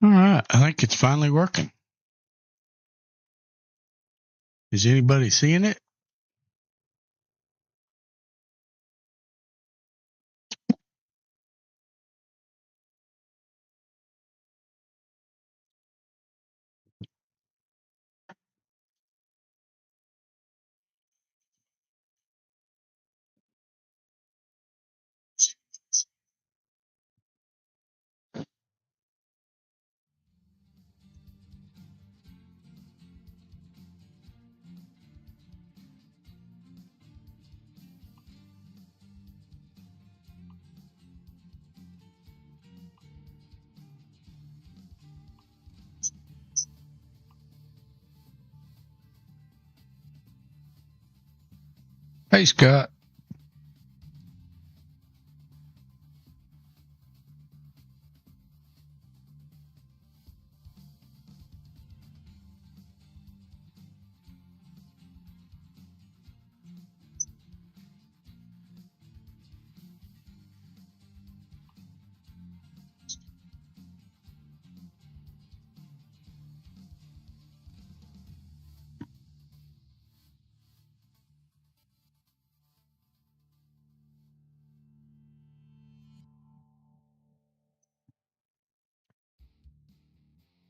All right, I think it's finally working. Is anybody seeing it? Hey, Scott.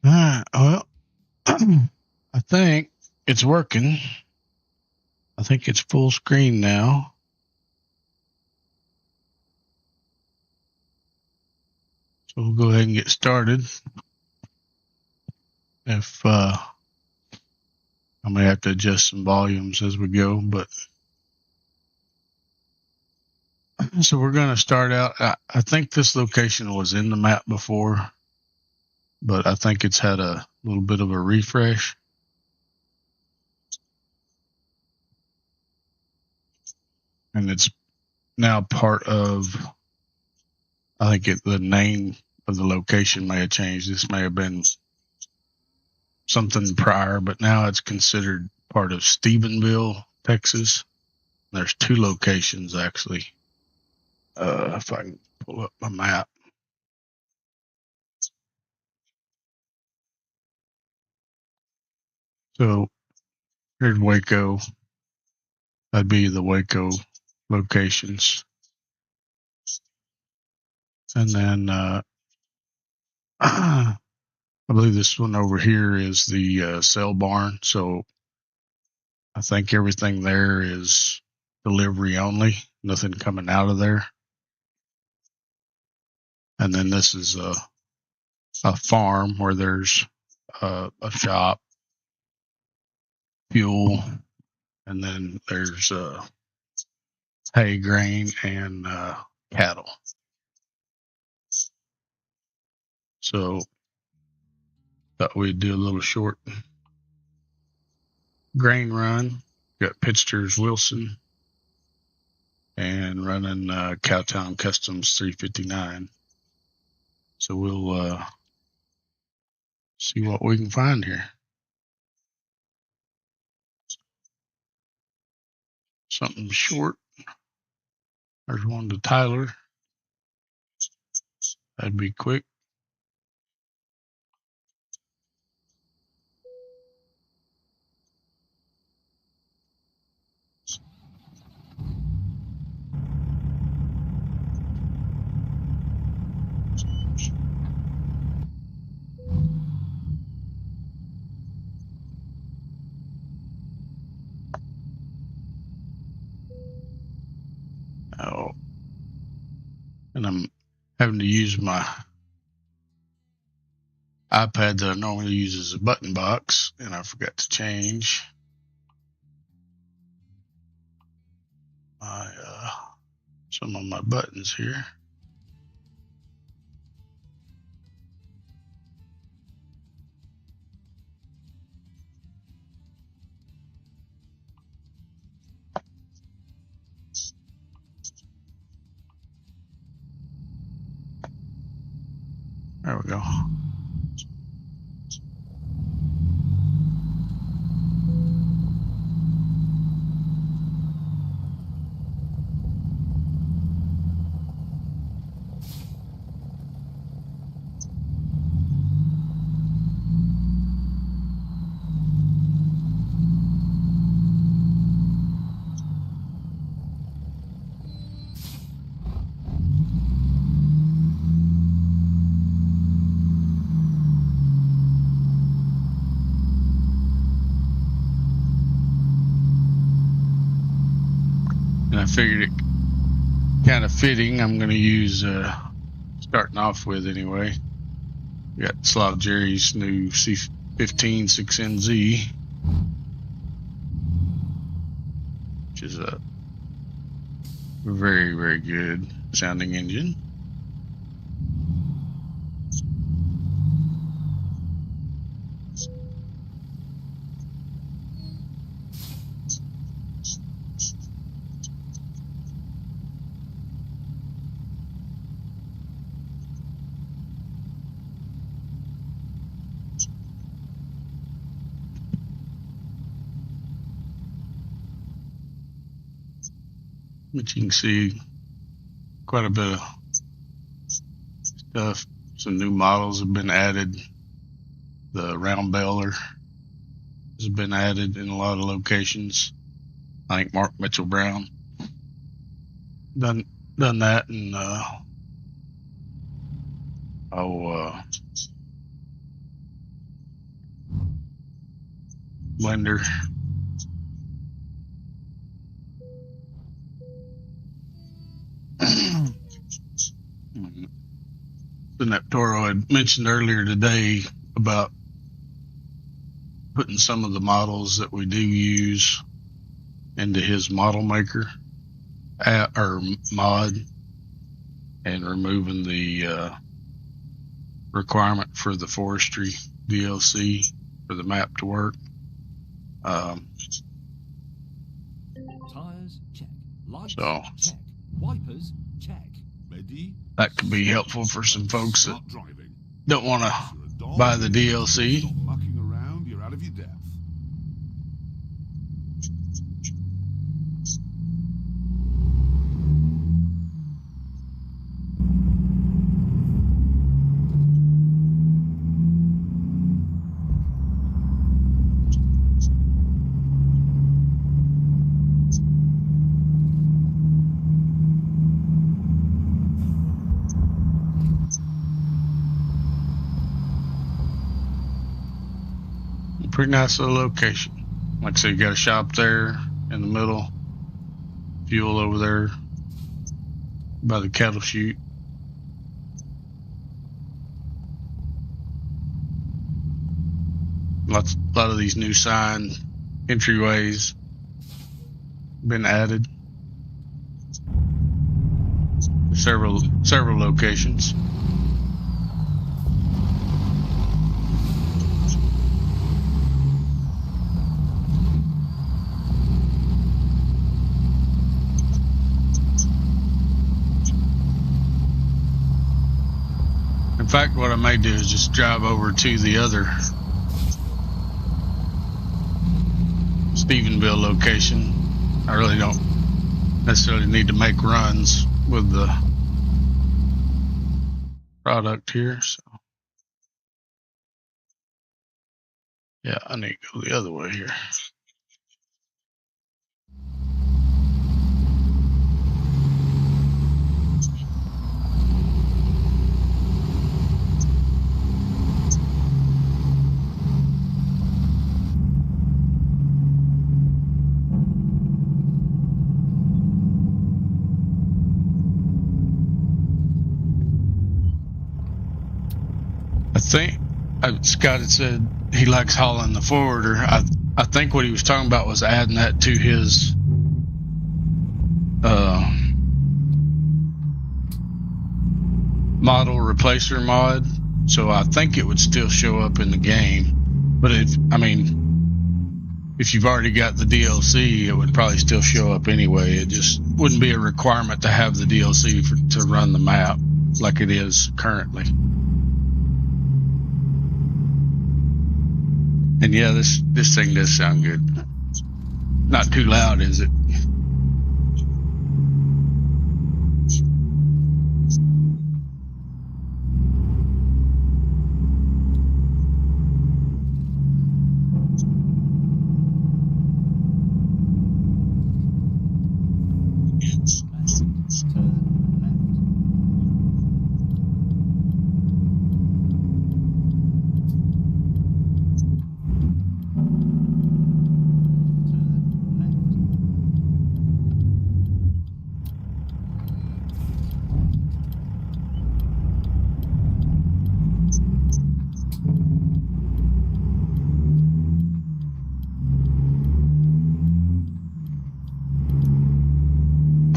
All right, well, I think it's working. I think it's full screen now. So we'll go ahead and get started. If I may have to adjust some volumes as we go, but so we're going to start out. I think this location was in the map before, but I think it's had a little bit of a refresh. And it's now part of, I think the name of the location may have changed. This may have been something prior, but now it's considered part of Stephenville, Texas. There's two locations, actually. If I can pull up my map. So here's Waco. That'd be the Waco locations. And then I believe this one over here is the cell barn. So I think everything there is delivery only, nothing coming out of there. And then this is a farm where there's a shop, fuel, and then there's hay, grain, and cattle. So thought we'd do a little short grain run. Got Pitsters Wilson and running Cowtown Customs 359. So we'll see what we can find here. Something short. There's one to Tyler. That'd be quick. Oh, and I'm having to use my iPad that I normally use as a button box, and I forgot to change my some of my buttons here. There we go. I figured it kind of fitting. I'm going to use, starting off with anyway. We got Slot Jerry's new C15.6NZ, which is a very, very good sounding engine. But you can see quite a bit of stuff. Some new models have been added. The round bailer has been added in a lot of locations. I think Mark Mitchell Brown done that, and Blender. The Neptoro had mentioned earlier today about putting some of the models that we do use into his model maker or mod, and removing the requirement for the forestry DLC for the map to work. Tires, check. Lights, So check. Wipers, check. Ready? that could be helpful for some folks that don't want to buy the DLC. Stop mucking around, you're out of your depth. Pretty nice little location. Like I said, you got a shop there in the middle, fuel over there by the cattle chute. A lot of these new sign entryways been added. Several locations. In fact, what I may do is just drive over to the other Stephenville location. I really don't necessarily need to make runs with the product here, so yeah, I need to go the other way here. Scott had said he likes hauling the forwarder. I think what he was talking about was adding that to his model replacer mod. So I think it would still show up in the game. But if you've already got the DLC, it would probably still show up anyway. It just wouldn't be a requirement to have the DLC to run the map like it is currently. And yeah, this thing does sound good. Not too loud, is it?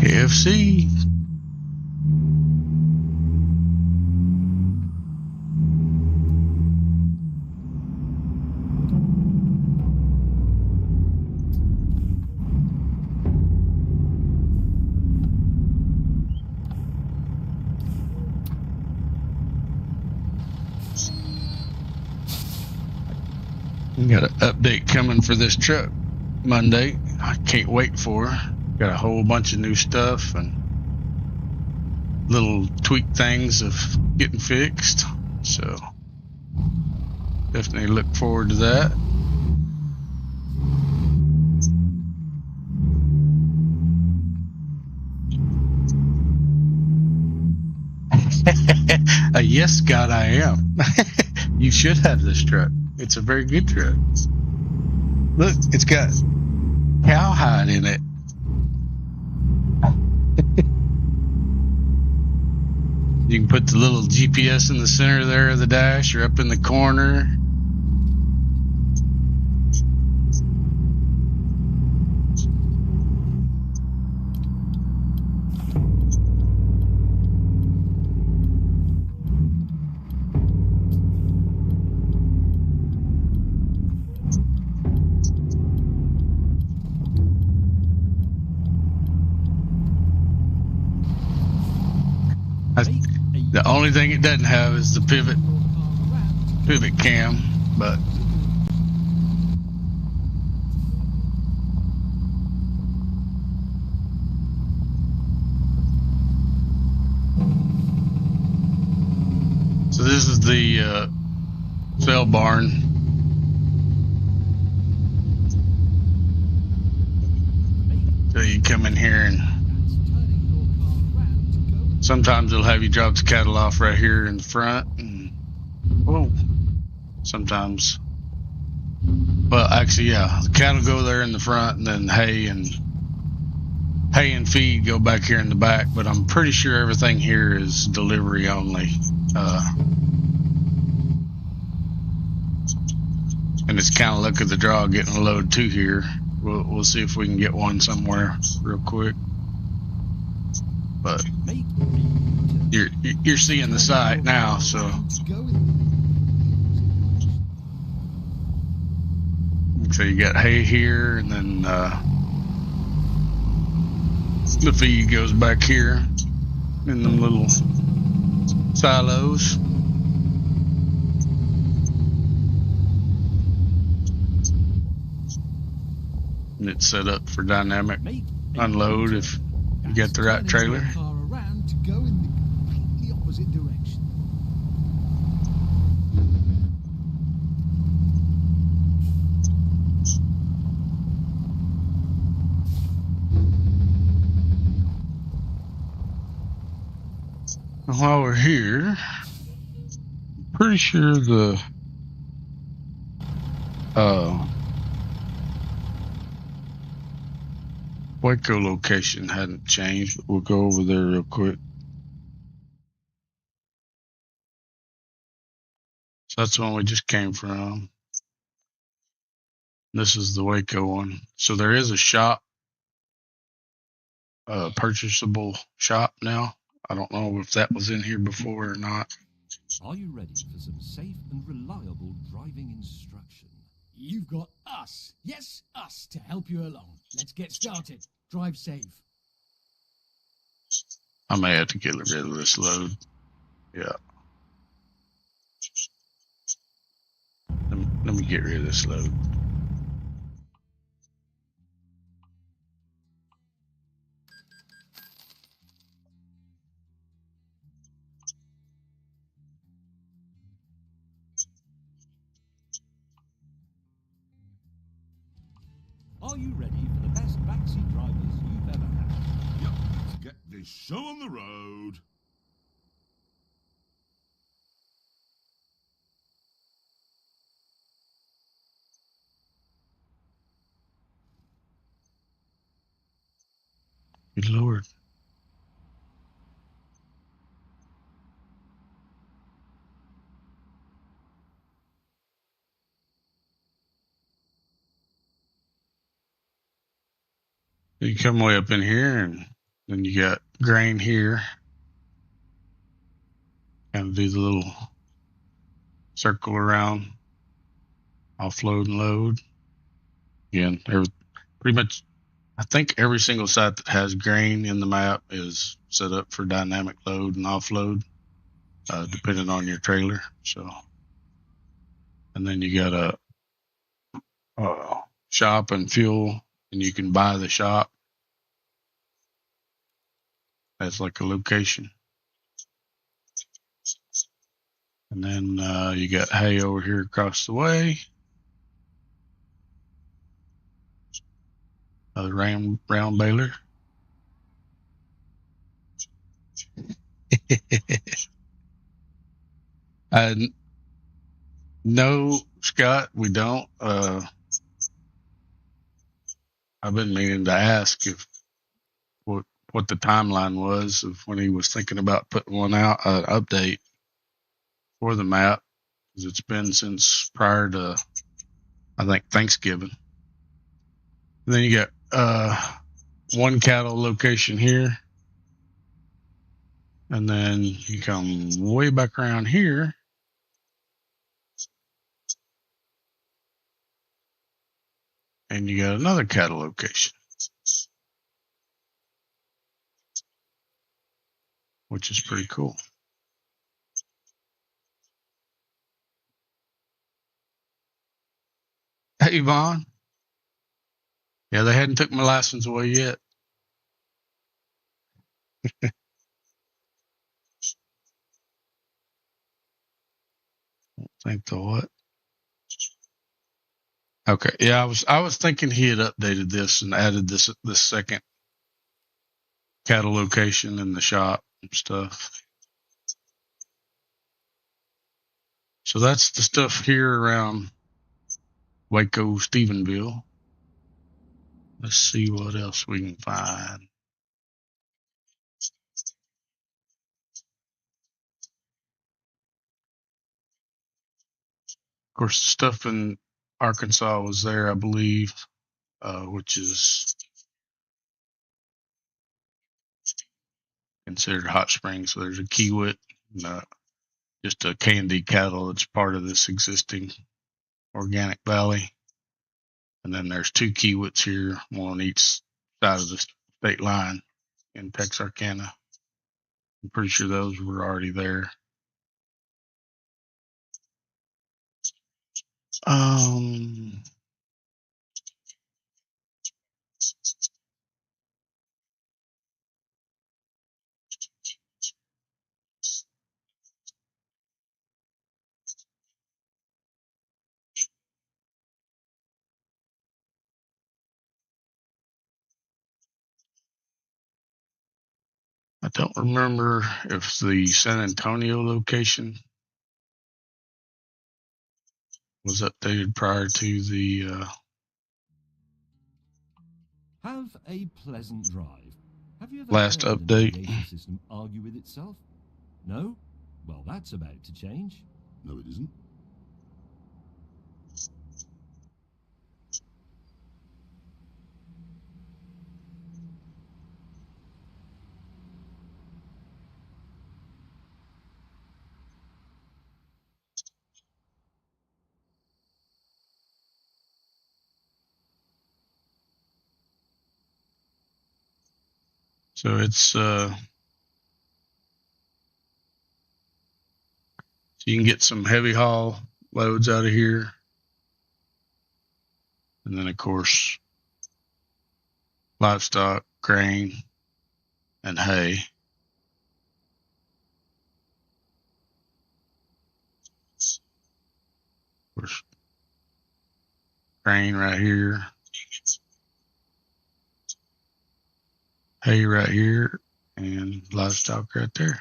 KFC. We got an update coming for this truck Monday. I can't wait for. Got a whole bunch of new stuff and little tweak things of getting fixed. So definitely look forward to that. Yes, God, I am. You should have this truck. It's a very good truck. Look, it's got cowhide in it. You can put the little GPS in the center there of the dash or up in the corner. The only thing it doesn't have is the pivot cam, but so this is the cell barn. So you come in here and sometimes they'll have you drop the cattle off right here in the front, and sometimes, well, actually, yeah, the cattle go there in the front, and then hay and feed go back here in the back. But I'm pretty sure everything here is delivery only, and it's kind of luck of the draw getting a load to here. We'll see if we can get one somewhere real quick. But you're seeing the site now, so you got hay here, and then the feed goes back here in them little silos. And it's set up for dynamic unload if you get the right trailer. Around to go in the completely opposite direction. And while we're here, I'm pretty sure the Waco location hadn't changed, but we'll go over there real quick. So that's the one we just came from. This is the Waco one. So there is a shop, purchasable shop now. I don't know if that was in here before or not. Are you ready for some safe and reliable driving instruction? You've got us, yes, us, to help you along. Let's get started. Drive safe. I may have to get rid of this load. Yeah. Let me get rid of this load. Are you ready for the best backseat drivers you've ever had? Yep, let's get this show on the road. Good Lord. You come way up in here and Then you got grain here. Kind of do the little circle around, offload and load. Again, pretty much, I think every single site that has grain in the map is set up for dynamic load and offload, depending on your trailer. So, and then you got a shop and fuel, and you can buy the shop as like a location. And then you got hay over here across the way. Another round baler. No, Scott, we don't. I've been meaning to ask if what the timeline was of when he was thinking about putting one out, update for the map, because it's been since prior to, I think, Thanksgiving. And then you got one cattle location here, and then you come way back around here, and you got another cattle location, which is pretty cool. Hey, Vaughn. Yeah, they hadn't took my license away yet. Think the what? Okay, yeah, I was thinking he had updated this and added this second cattle location in the shop and stuff. So that's the stuff here around Waco, Stephenville. Let's see what else we can find. Of course, the stuff in Arkansas was there, I believe, which is considered hot springs. So there's a kiewit, just a candy cattle that's part of this existing organic valley. And then there's two kiewits here, one on each side of the state line in Texarkana. I'm pretty sure those were already there. I don't remember if the San Antonio location was updated prior to the Have a pleasant drive. Have you ever last heard update. The navigation system argue with itself? No? Well, that's about to change. No, it isn't. So it's so you can get some heavy haul loads out of here. And then of course livestock, grain, and hay. Of course, grain right here, hay right here, and livestock right there.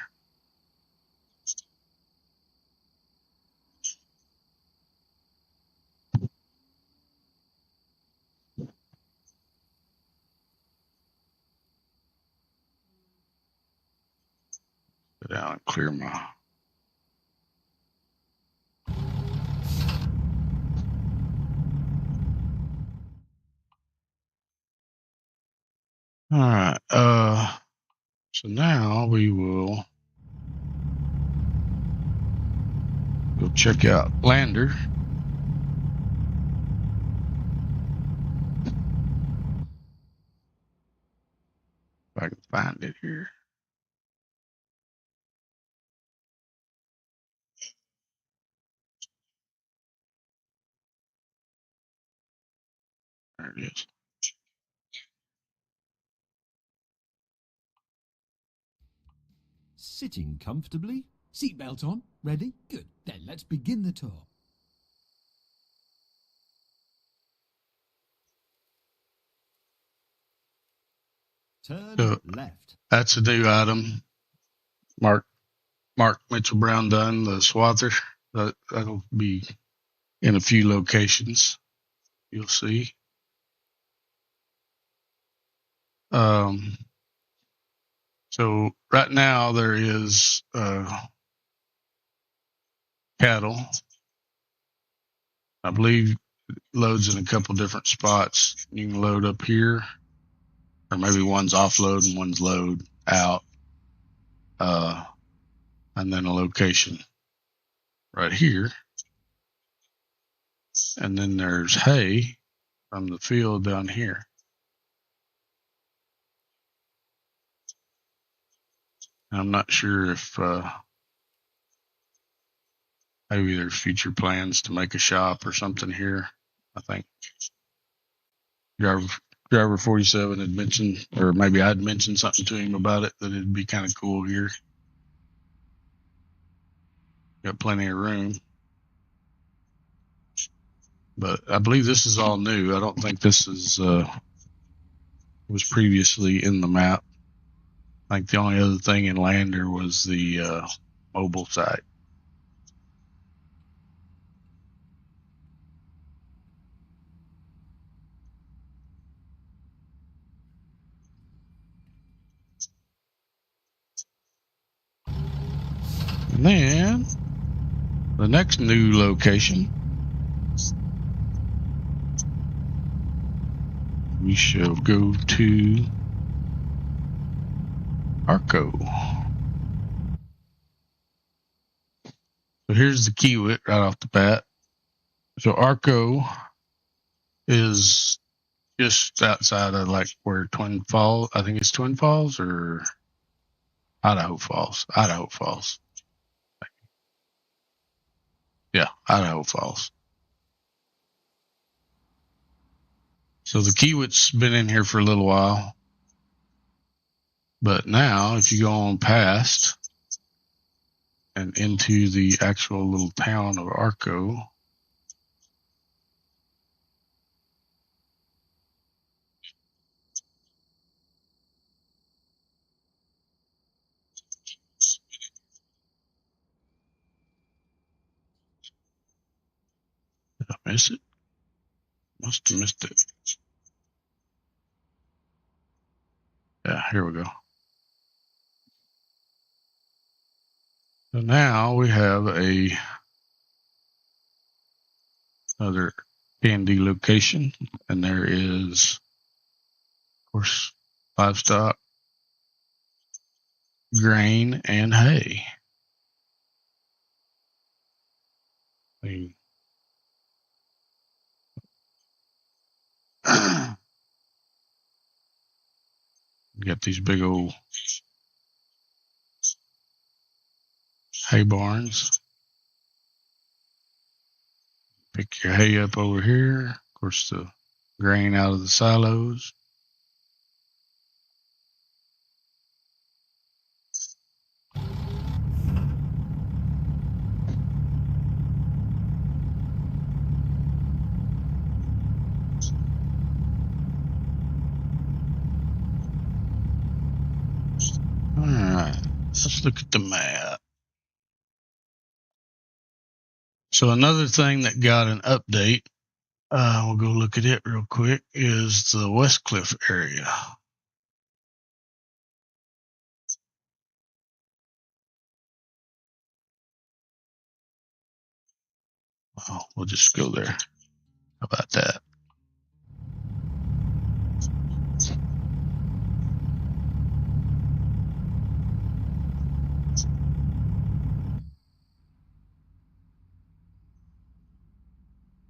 Go down and clear my. All right. So now we will go check out Lander. If I can find it here. There it is. Sitting comfortably? Seatbelt on? Ready? Good. Then let's begin the tour. Turn So left. that's a new item. Mark Mitchell Brown done, the swather. That'll be in a few locations. You'll see. So right now there is cattle. I believe loads in a couple different spots. You can load up here, or maybe one's offload and one's load out. And then a location right here. And then there's hay from the field down here. I'm not sure if maybe there's future plans to make a shop or something here. I think driver 47 had mentioned, or maybe I'd mentioned something to him about it, that it'd be kind of cool here. Got plenty of room. But I believe this is all new. I don't think this is was previously in the map. I think the only other thing in Lander was the mobile site. And then the next new location, we shall go to Arco. So here's the Kiewit right off the bat. So Arco is just outside of like where Twin Falls, I think it's Twin Falls or Idaho Falls. Idaho Falls. Yeah, Idaho Falls. So the Kiewit's been in here for a little while. But now if you go on past and into the actual little town of Arco, did I miss it? Must have missed it. Yeah, here we go. So now we have another candy location, and there is, of course, livestock, grain, and hay. We got these big old hay barns. Pick your hay up over here. Of course, the grain out of the silos. All right, let's look at the map. So another thing that got an update, we'll go look at it real quick, is the West Cliff area. Well, we'll just go there. How about that?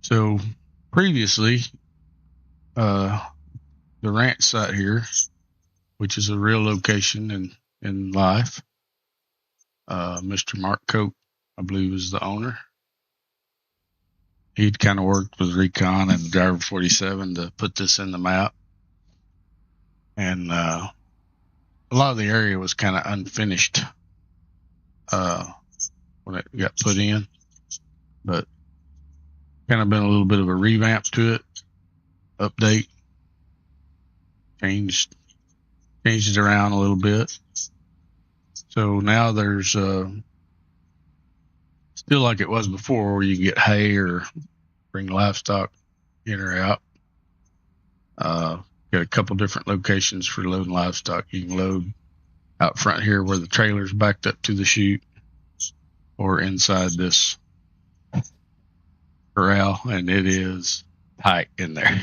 So previously, the ranch site here, which is a real location in life, Mr. Mark Cope, I believe, is the owner. He'd kind of worked with Recon and Driver 47 to put this in the map. And a lot of the area was kind of unfinished when it got put in. But kind of been a little bit of a revamp to it, update, changed it around a little bit. So now there's still like it was before, where you can get hay or bring livestock in or out. Got a couple different locations for loading livestock. You can load out front here where the trailer's backed up to the chute, or inside this corral, and it is tight in there.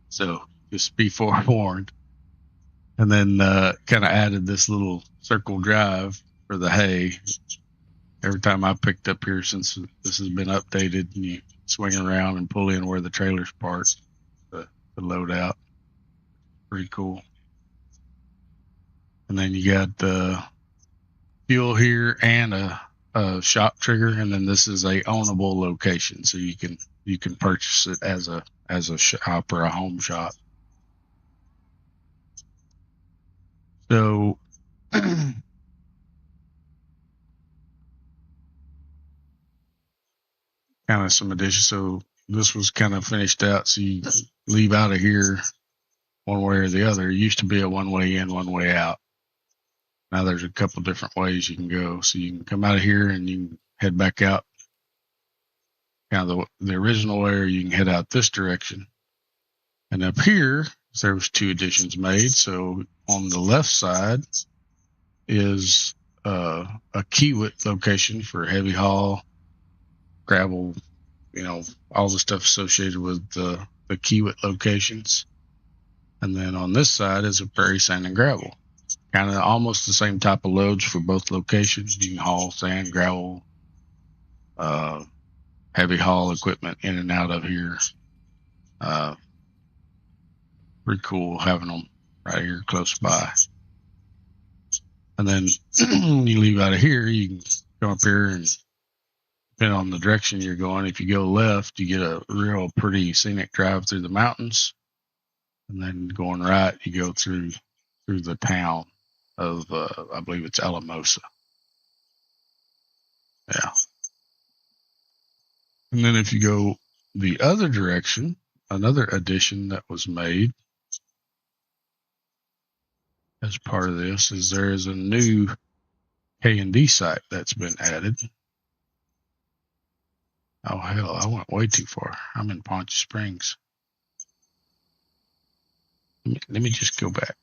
So just be forewarned. And then kind of added this little circle drive for the hay. Every time I picked up here since this has been updated, and you swing around and pull in where the trailer's parked to load out. Pretty cool. And then you got fuel here and a shop trigger, and then this is a ownable location, so you can purchase it as a shop or a home shop. So kind of some additions. So this was kind of finished out, so you leave out of here one way or the other. It used to be a one way in, one way out. Now there's a couple different ways you can go. So you can come out of here and you can head back out kind of the original way, or you can head out this direction. And up here, there was 2 additions made. So on the left side is a Kiewit location for heavy haul, gravel, all the stuff associated with the Kiewit locations. And then on this side is a prairie sand and gravel. Kind of almost the same type of loads for both locations. You can haul sand, gravel, heavy haul equipment in and out of here. Pretty cool having them right here close by. And then when you leave out of here, you can come up here, and depending on the direction you're going, if you go left, you get a real pretty scenic drive through the mountains. And then going right, you go through the town of, I believe it's Alamosa. Yeah. And then if you go the other direction, another addition that was made as part of this is there is a new K&D site that's been added. Oh, hell, I went way too far. I'm in Poncha Springs. Let me just go back.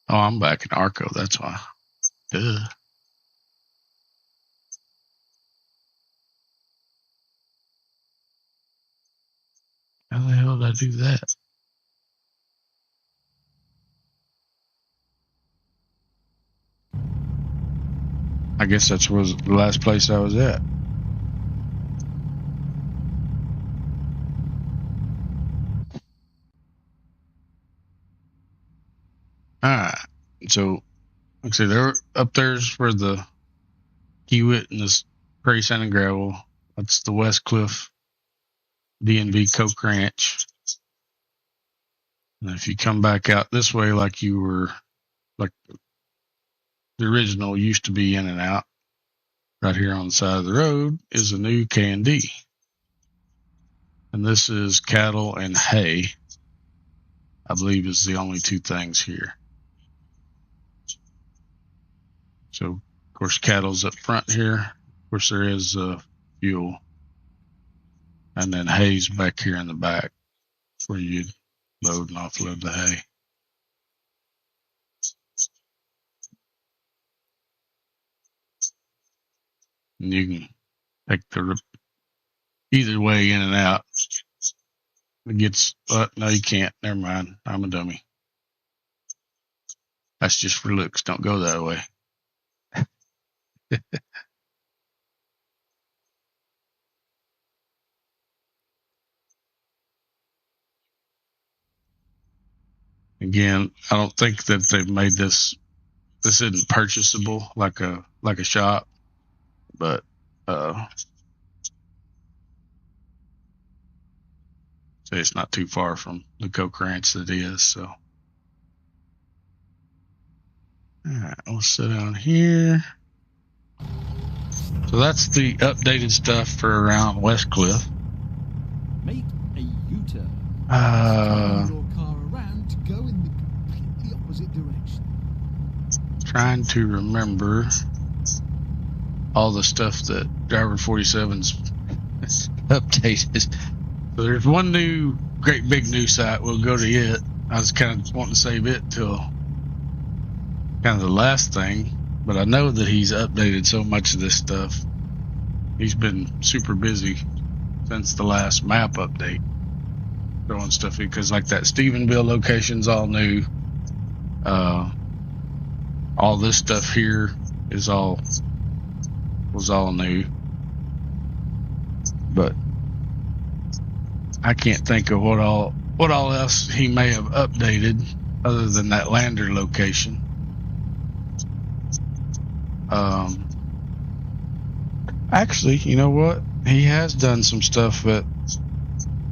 Oh, I'm back in Arco. That's why. Duh. How the hell did I do that? I guess that was the last place I was at. Alright. So, like I say, they're up there's where the Kiewit and this prairie sand and gravel. That's the West Cliff D&V Coke Ranch. And if you come back out this way, like the original used to be in and out, right here on the side of the road is a new K&D. And this is cattle and hay, I believe, is the only 2 things here. So, of course, cattle's up front here. Of course, there is fuel. And then hay's back here in the back where you'd load and offload the hay. And you can take the either way in and out. It gets, no, you can't. Never mind. I'm a dummy. That's just for looks. Don't go that way. Again, I don't think that they've made this isn't purchasable like a shop, but it's not too far from the Coke Ranch that is. So, all right, we'll sit down here. So that's the updated stuff for around Westcliff. Make a U-turn. Uh, Turn your car around to go in the completely opposite direction. Trying to remember all the stuff that Driver 47's updated. So there's one new, great big new site. We'll go to it. I was kind of wanting to save it till kind of the last thing, but I know that he's updated so much of this stuff. He's been super busy since the last map update, throwing stuff in, because like that Stephenville location's all new. All this stuff here was all new, but I can't think of what all else he may have updated other than that Lander location. Actually, you know what? He has done some stuff at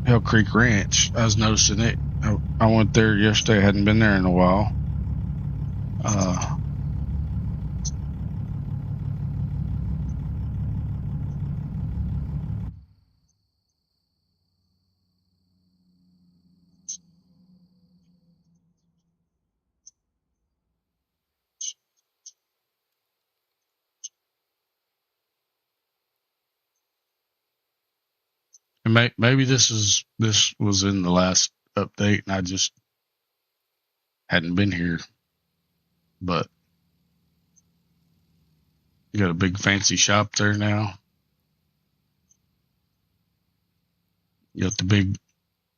Hell Creek Ranch. I was noticing it. I went there yesterday. I hadn't been there in a while. And maybe this was in the last update, and I just hadn't been here. But you got a big fancy shop there now. You got the big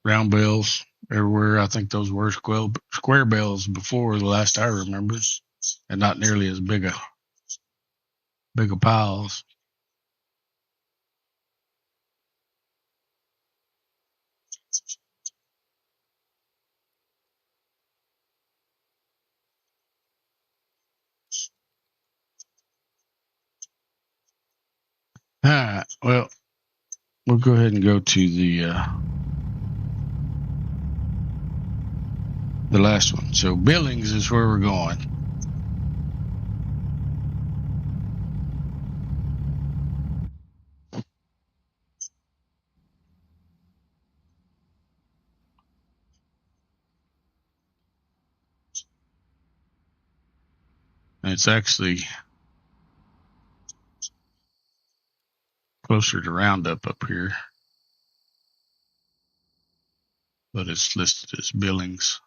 round bells everywhere. I think those were square bells before, the last I remember, and not nearly as big a piles. All right. Well, we'll go ahead and go to the last one. So Billings is where we're going. And it's actually closer to Roundup up here, but it's listed as Billings.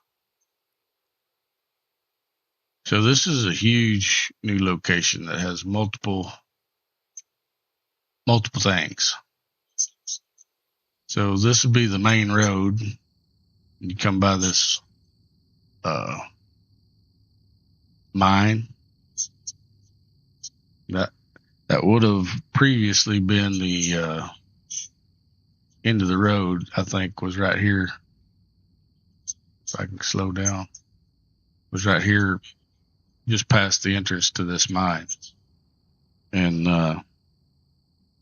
So this is a huge new location that has multiple things. So this would be the main road. You come by this mine that would have previously been the end of the road, I think, was right here. If I can slow down, was right here, just past the entrance to this mine. And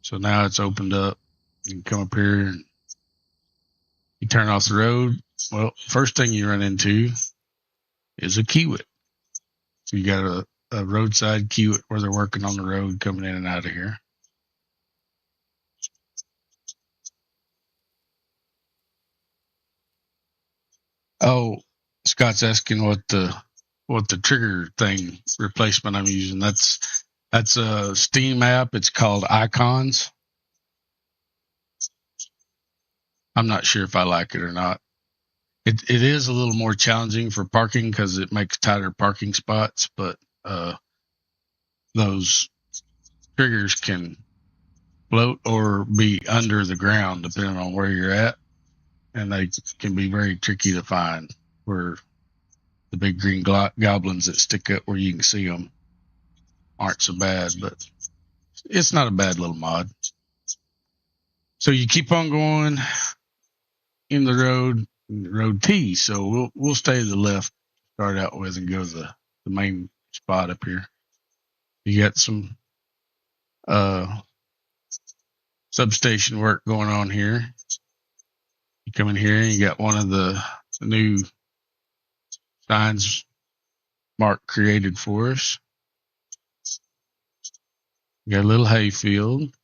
so now it's opened up. You can come up here and you turn off the road. Well, first thing you run into is a kiewit. So you got a roadside kiewit where they're working on the road coming in and out of here. Oh, Scott's asking what the trigger thing replacement I'm using. That's a Steam app. It's called Icons. I'm not sure if I like it or not. It is a little more challenging for parking because it makes tighter parking spots, but those triggers can float or be under the ground depending on where you're at, and they can be very tricky to find. Where the big green goblins that stick up where you can see them aren't so bad, but it's not a bad little mod. So you keep on going in the road T. So we'll stay to the left, start out with, and go to the main spot up here. You got some substation work going on here. You come in here and you got one of the new signs Mark created for us. You got a little hay field,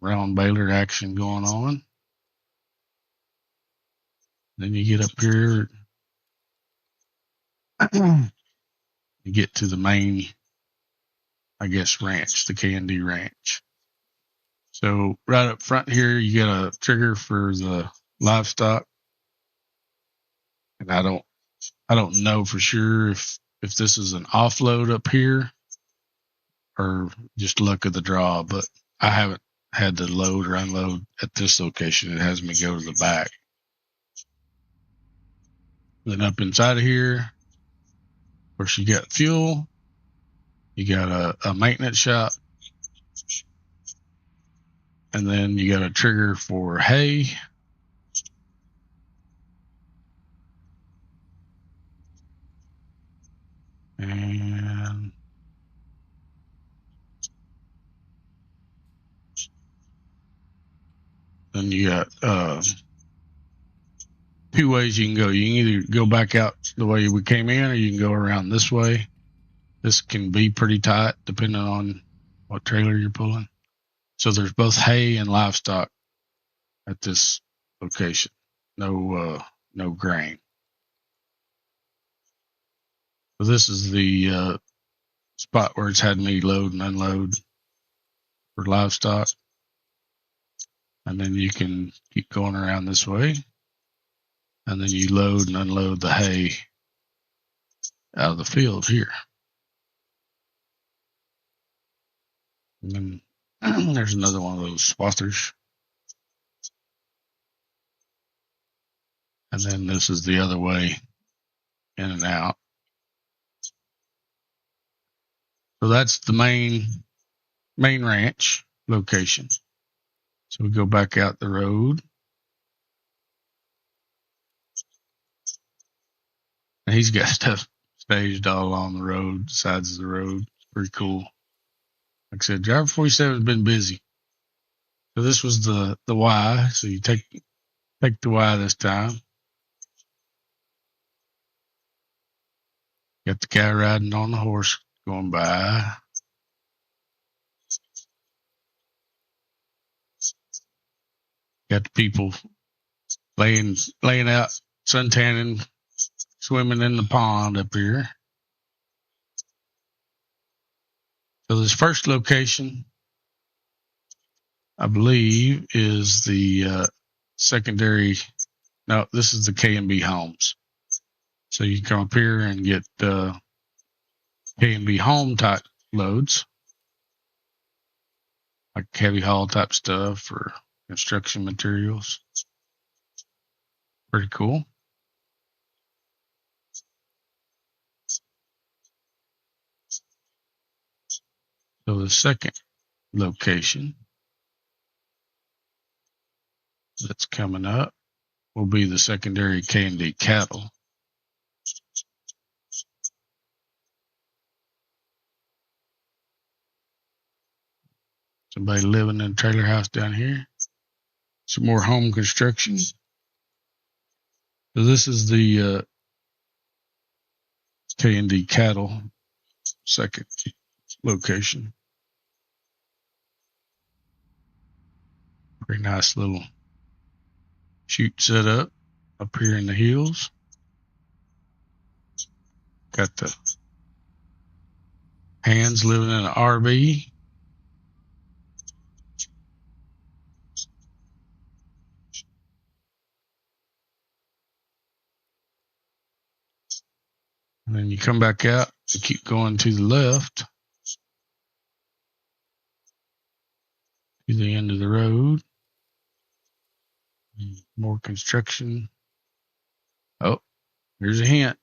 round baler action going on. Then you get up here, you get to the main, I guess, ranch, the K&D ranch. So right up front here, you got a trigger for the livestock, and I don't know for sure if this is an offload up here or just luck of the draw, but I haven't had to load or unload at this location. It has me go to the back. Then up inside of here, of course, you got fuel, you got a maintenance shop, and then you got a trigger for hay. And then you got two ways you can go. You can either go back out the way we came in, or you can go around this way. This can be pretty tight depending on what trailer you're pulling. So there's both hay and livestock at this location. No grain. So this is the spot where it's had me load and unload for livestock. And then you can keep going around this way. And then you load and unload the hay out of the field here. And then there's another one of those swathers. And then this is the other way, in and out. So that's the main ranch location. So we go back out the road. And he's got stuff staged all along the road, sides of the road. It's pretty cool. Like I said, Driver 47 has been busy. So this was the Y. So you take the Y this time. Got the guy riding on the horse going by. Got the people laying out, suntanning, swimming in the pond up here. So this first location, I believe, is the secondary. No, this is the K&B homes. So you can come up here and get K&B home type loads, like heavy haul type stuff or construction materials. Pretty cool. So the second location that's coming up will be the secondary K&D cattle. Somebody living in a trailer house down here. Some more home construction. So this is the K&D cattle second location. Pretty nice little chute set up here in the hills. Got the hands living in an RV. And then you come back out and keep going to the left to the end of the road. More construction. Oh, here's a hint.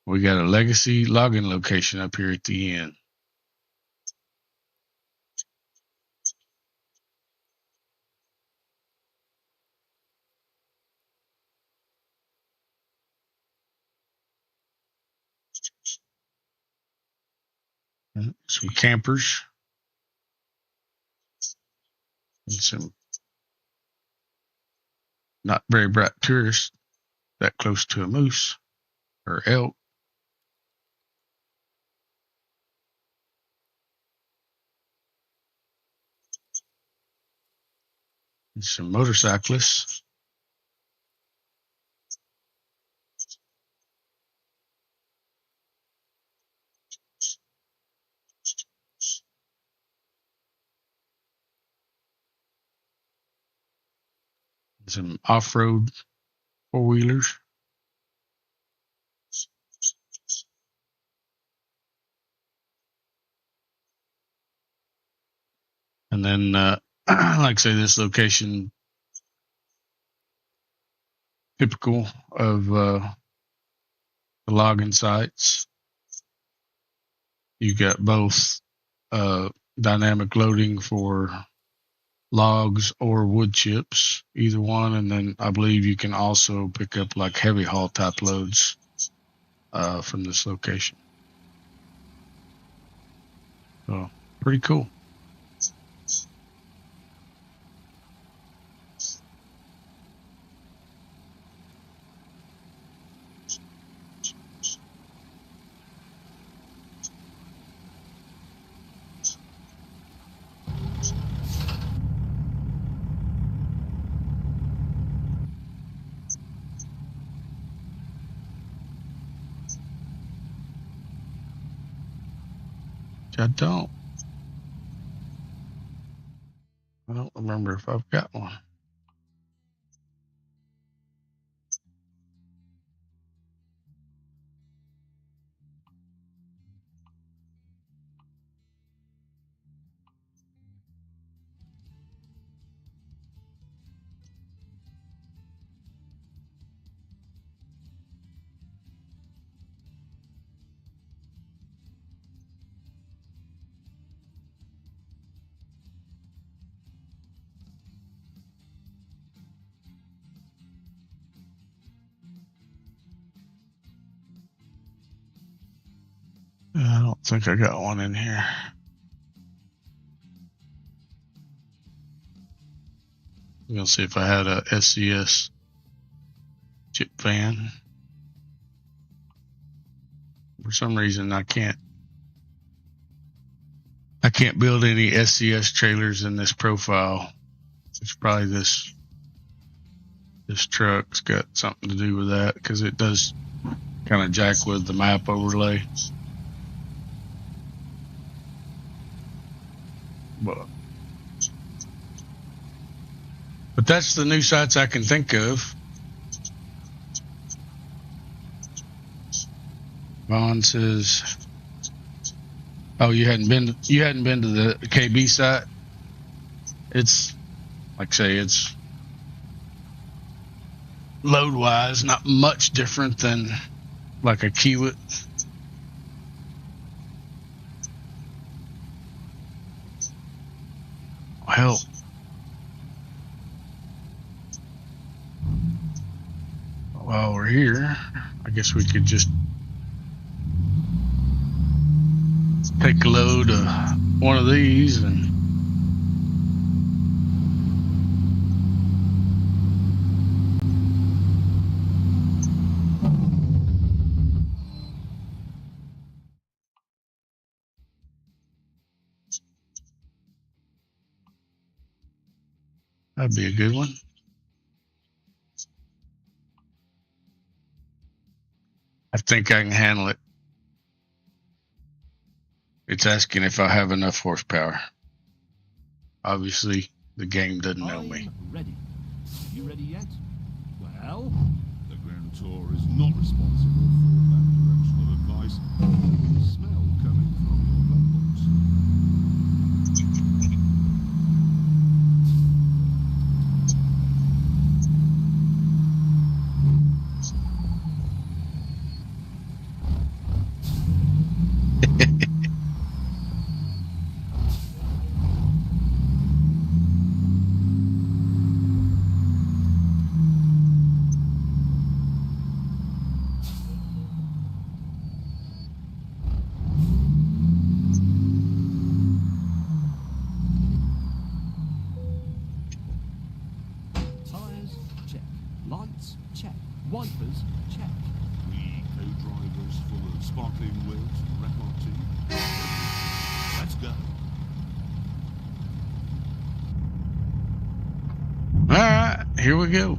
We got a legacy login location up here at the end. Some campers and some not very bright tourists that close to a moose or elk. And some motorcyclists. Some off-road four-wheelers. And then, like I say, this location typical of the logging sites. You got both dynamic loading for logs or wood chips, either one. And then I believe you can also pick up like heavy haul type loads from this location. So pretty cool. I don't remember if I've got one. I don't think I got one in here. I'm going to see if I had a SCS chip van. For some reason, I can't build any SCS trailers in this profile. It's probably this truck's got something to do with that, because it does kind of jack with the map overlay. But that's the new sites I can think of. Vaughn says, "Oh, you hadn't been to the KB site." It's like I say, it's load wise not much different than like a Kiewit. Hell, while we're here, I guess we could just take a load of one of these and that'd be a good one. I think I can handle it. It's asking if I have enough horsepower. Obviously, the game doesn't know me. Ready. You ready yet? Well, The inventor is not responsible for that directional advice. The smell coming from your glove Tires, check. Lights, check. Wipers, check. We co-drivers full of sparkling wit and repartee. Let's go. All right, here we go.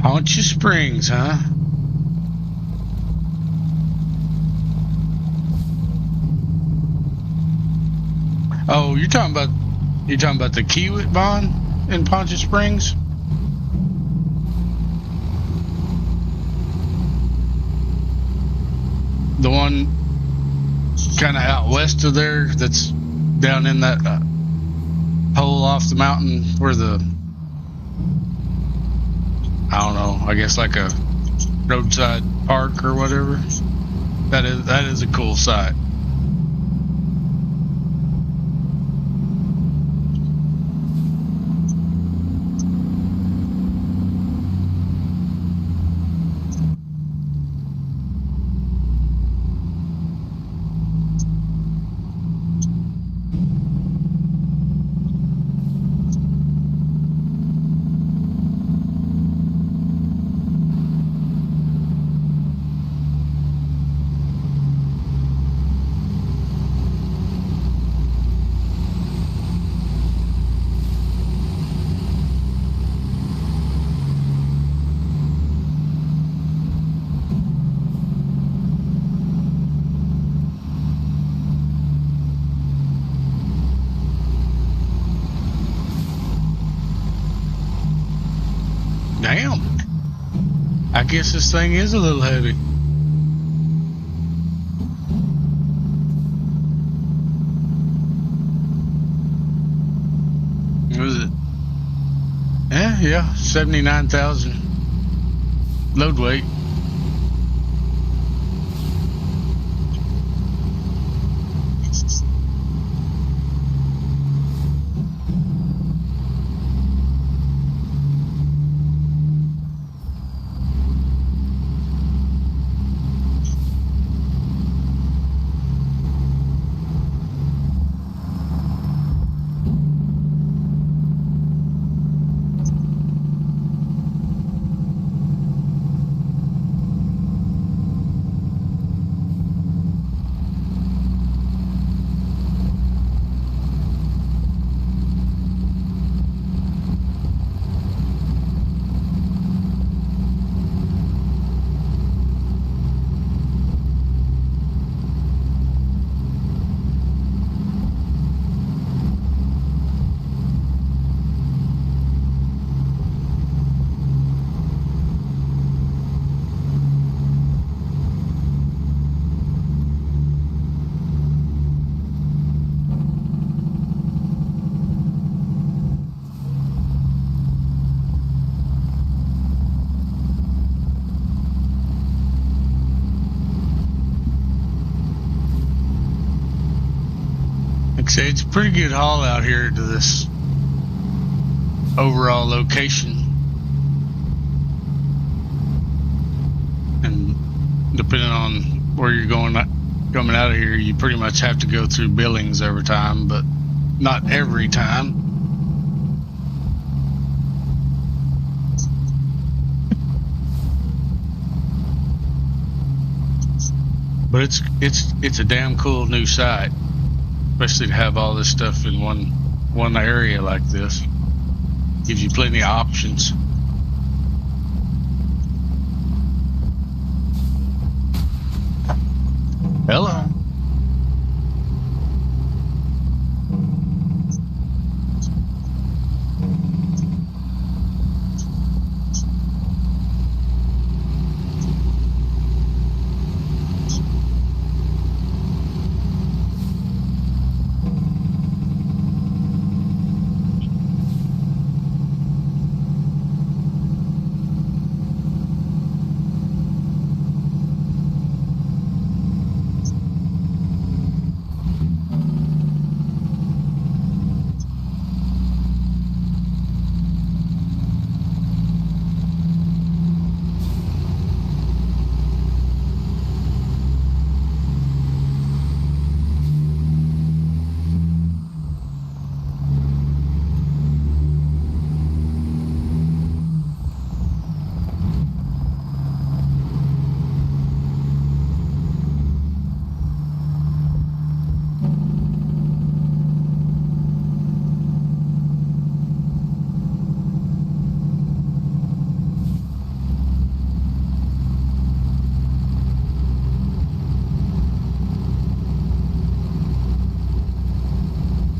Poncha Springs, huh? Oh, you're talking about the Kiewit Bond in Poncha Springs? The one kind of out west of there that's down in that hole off the mountain where the, I don't know, I guess like a roadside park or whatever. That is a cool site. Damn. I guess this thing is a little heavy. What was it? Yeah, 79,000 load weight. It's a pretty good haul out here to this overall location. And depending on where you're coming out of here, you pretty much have to go through Billings every time, but not every time. But it's a damn cool new site, especially to have all this stuff in one area like this. Gives you plenty of options. Hello.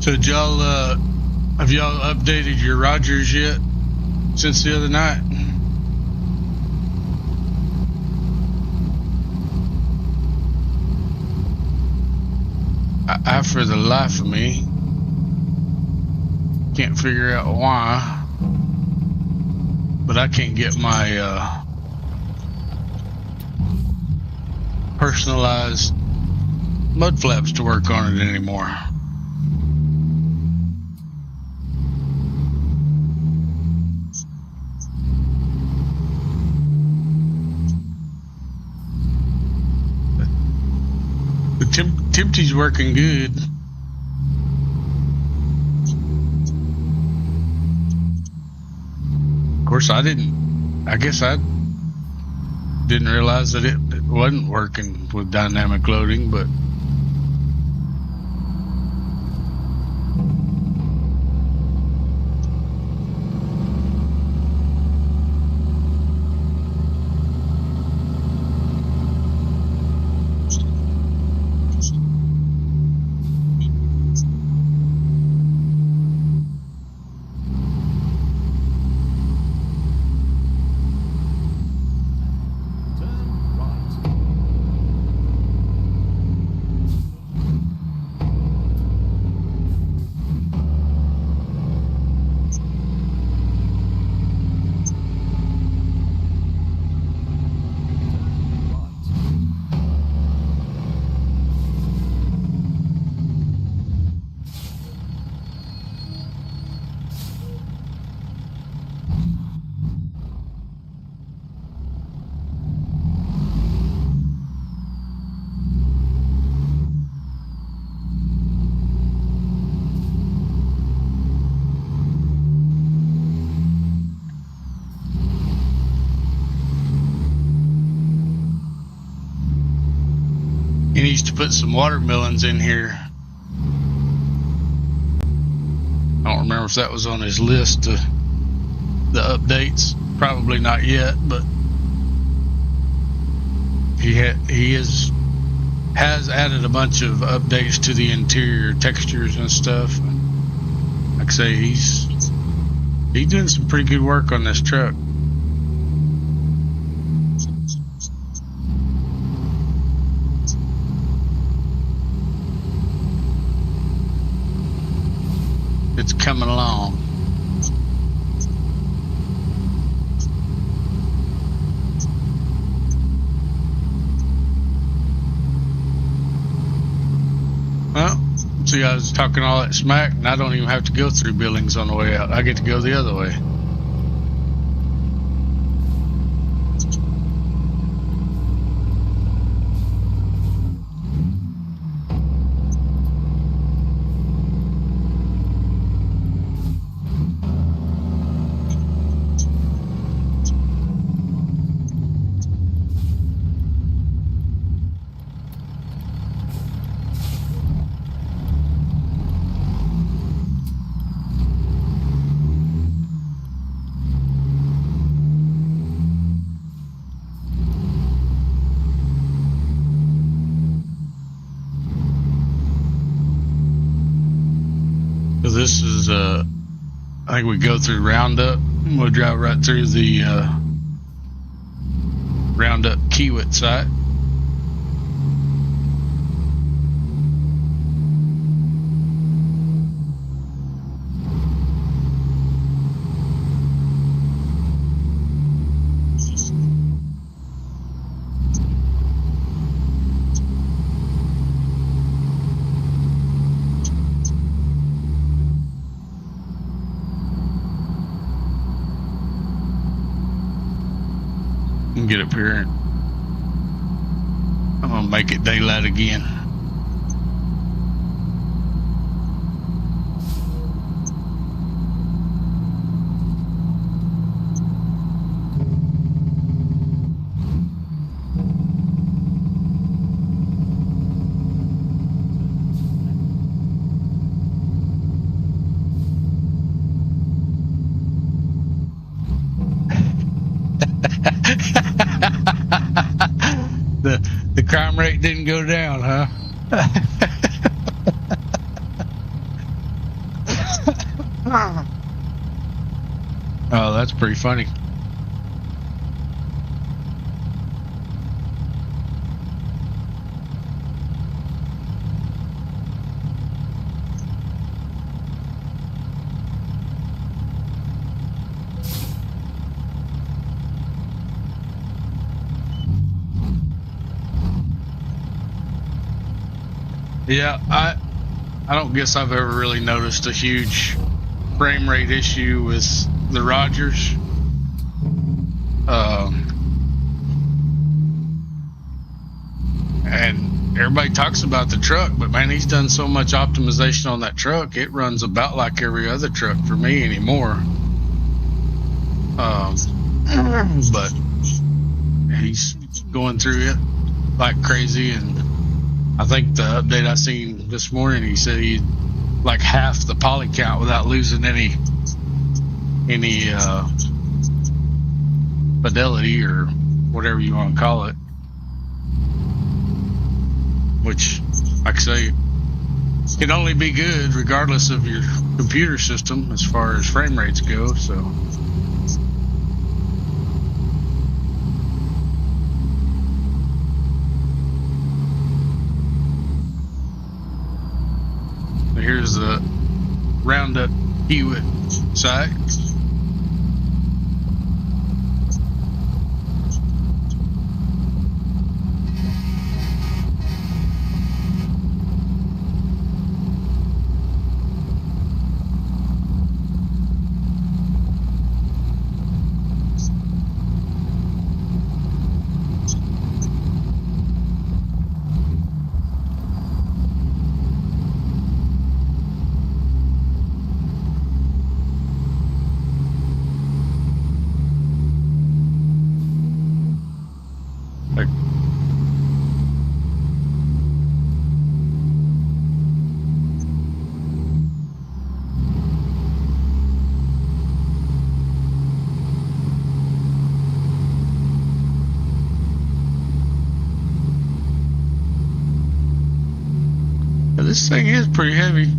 So have y'all updated your Rogers yet since the other night? I for the life of me can't figure out why, but I can't get my personalized mud flaps to work on it anymore. Tempty's working good. Of course, I guess I didn't realize that it wasn't working with dynamic loading, but he needs to put some watermelons in here. I don't remember if that was on his list of the updates. Probably not yet, but he has added a bunch of updates to the interior textures and stuff. Like I say, he's doing some pretty good work on this truck. It's coming along. Well, See, I was talking all that smack, and I don't even have to go through Billings on the way out. I get to go the other way. So this is, I think we go through Roundup. We'll drive right through the Roundup Kiewit site. Get up here and I'm gonna make it daylight again. The crime rate didn't go down, huh? Oh, that's pretty funny. Yeah, I don't guess I've ever really noticed a huge frame rate issue with the Rogers. And everybody talks about the truck, but man, he's done so much optimization on that truck. It runs about like every other truck for me anymore. But he's going through it like crazy, and I think the update I seen this morning, he said he like half the poly count without losing any fidelity or whatever you want to call it. Which, like I say, can only be good regardless of your computer system as far as frame rates go. So. Here's the Roundup Kiewit site. This thing is pretty heavy.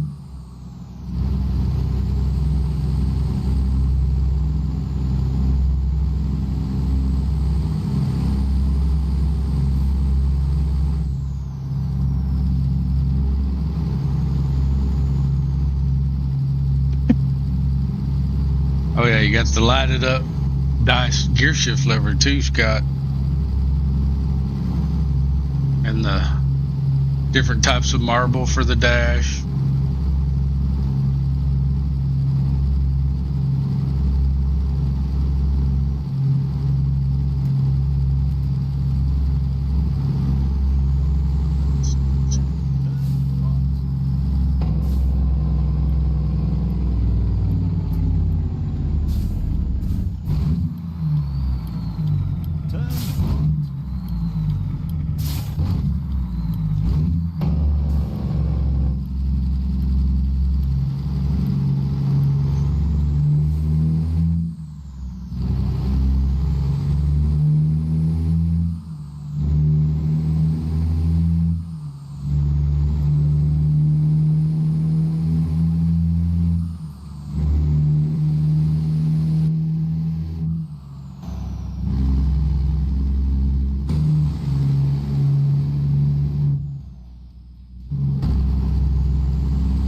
Oh yeah, you got the lighted up dice gear shift lever too, Scott. And the different types of marble for the dash.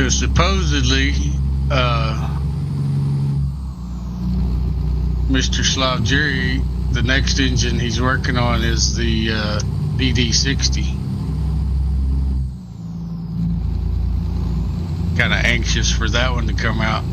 So supposedly, Mr. Slavgeri, the next engine he's working on is the DD60. Kind of anxious for that one to come out.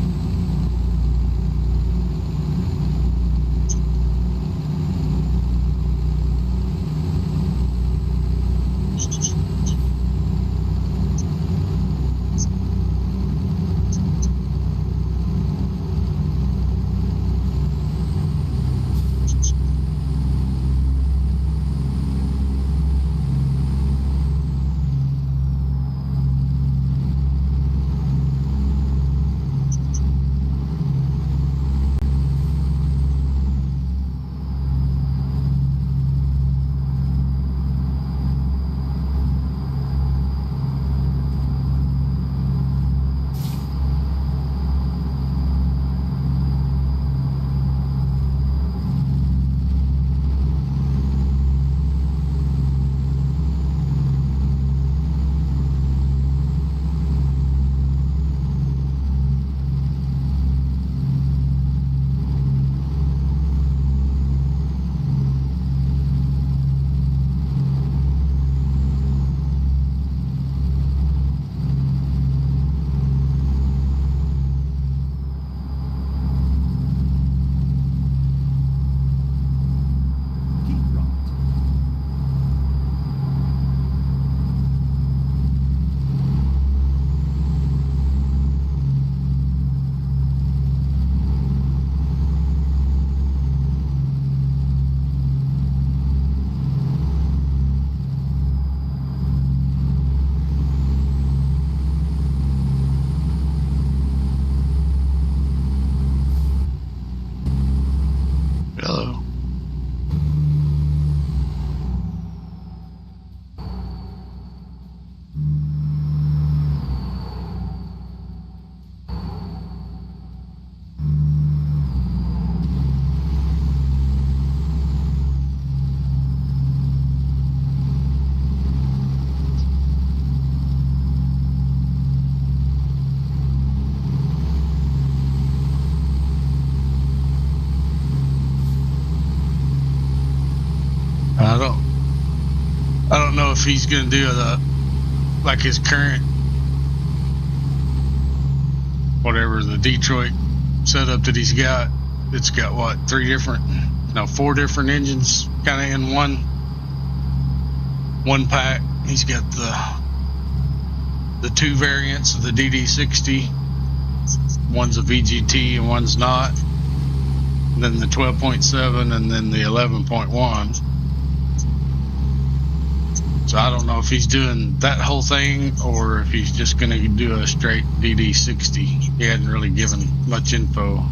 Hello. I don't know if he's going to do like his current, whatever the Detroit setup that he's got. It's got what, 4 different engines kind of in one pack. He's got the 2 variants of the DD60. One's a VGT and one's not. And then the 12.7 and then the 11.1. So I don't know if he's doing that whole thing or if he's just going to do a straight DD60. He hadn't really given much info.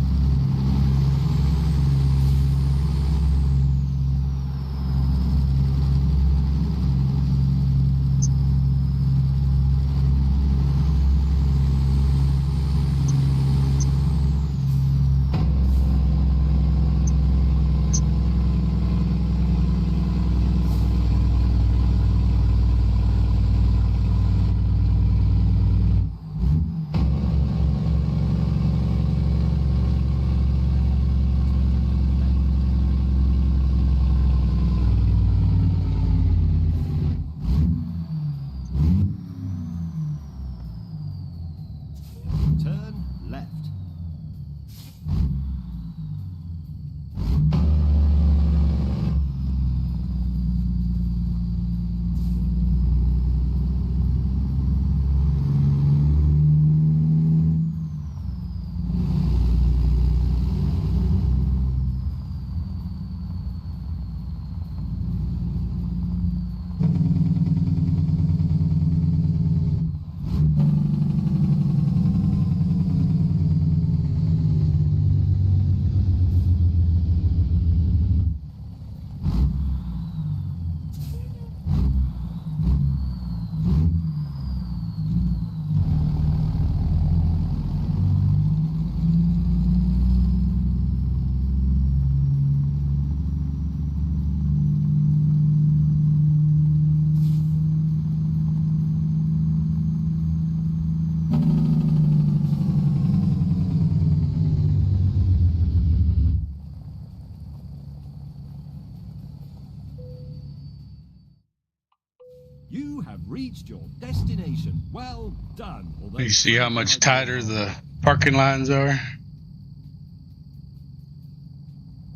have reached your destination. Well done. Although You see how much tighter the parking lines are?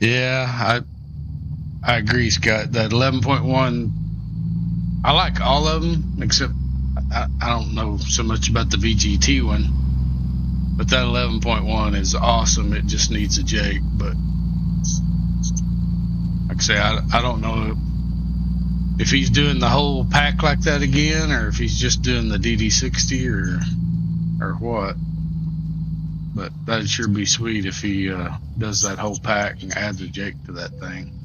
Yeah, I agree, Scott. That 11.1, I like all of them, except I don't know so much about the VGT one. But that 11.1 is awesome. It just needs a Jake. But like I say, I don't know if he's doing the whole pack like that again, or if he's just doing the DD60 or what. But that'd sure be sweet if he does that whole pack and adds a Jake to that thing.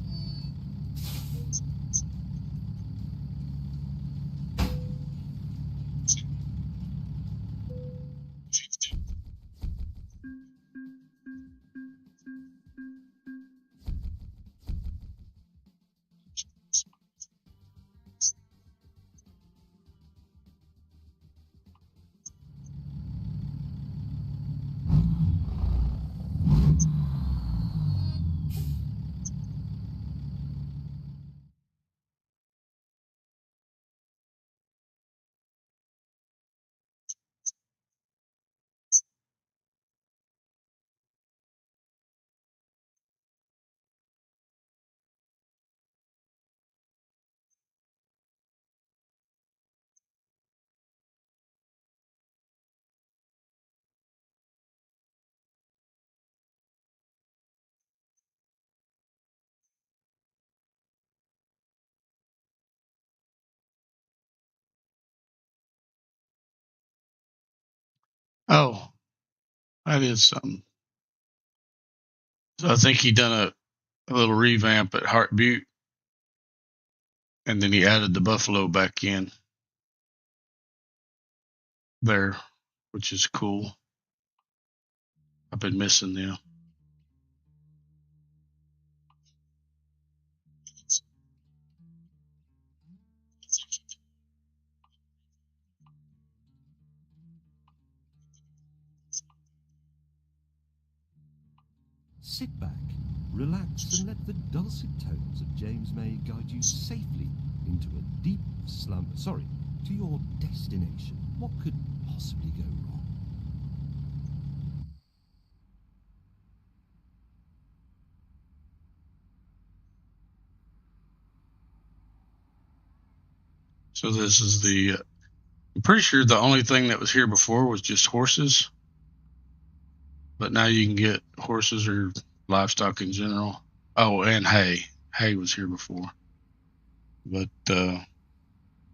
Oh, that is something. So I think he done a little revamp at Hart Butte, and then he added the Buffalo back in there, which is cool. I've been missing them. Sit back, relax, and let the dulcet tones of James May guide you safely into a deep slumber. Sorry, to your destination. What could possibly go wrong? So this is I'm pretty sure the only thing that was here before was just horses. But now you can get horses or livestock in general. Oh, and hay. Hay was here before. But, yeah,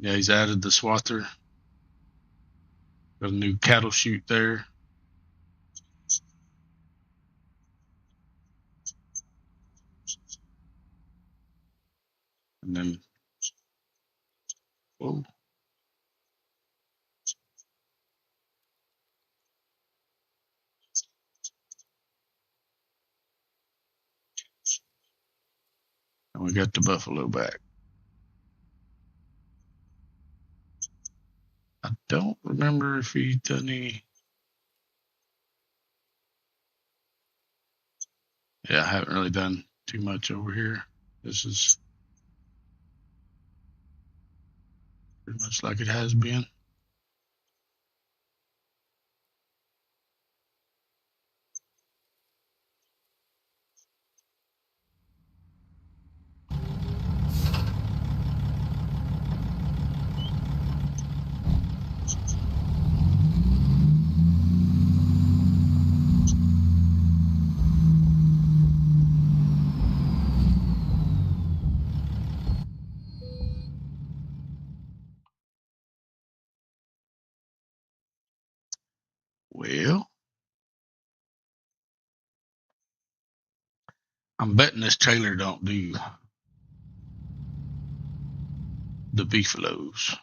he's added the swather. Got a new cattle chute there. And then, whoa. And we got the buffalo back. I don't remember if he done any. Yeah, I haven't really done too much over here. This is pretty much like it has been. Well, I'm betting this trailer don't do the beefaloes.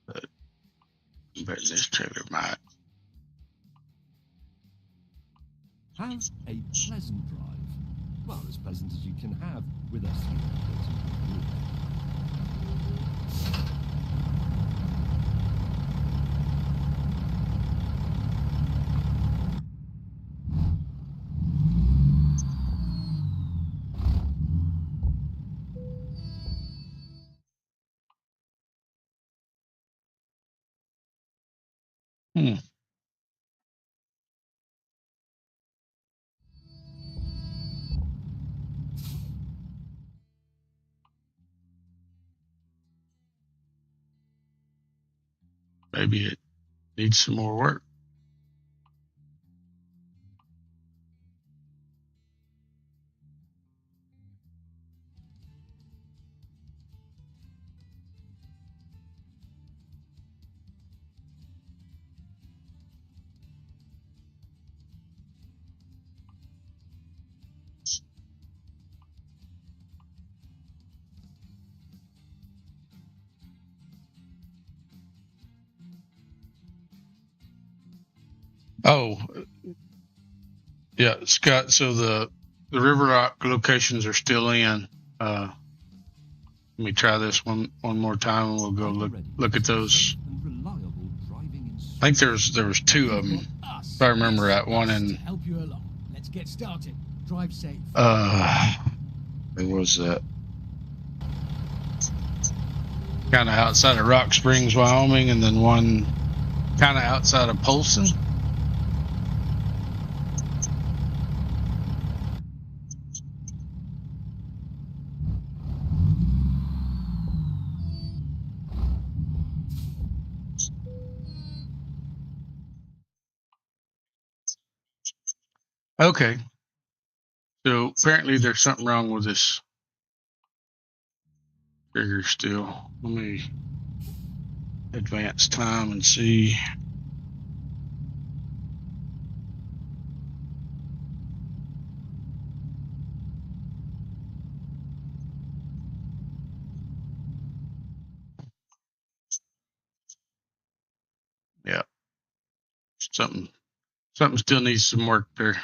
But I'm betting this trailer might. Have a pleasant drive. Well, as pleasant as you can have with us here at Group. Maybe it needs some more work. Oh, yeah, Scott. So the River Rock locations are still in. Let me try this one more time, and we'll go look at those. I think there was two of them, if I remember right. One in help you along. Let's get started. Drive safe. Where was that? Kind of outside of Rock Springs, Wyoming, and then one kind of outside of Polson. Okay. So apparently there's something wrong with this trigger still. Let me advance time and see. Yeah. Something still needs some work there.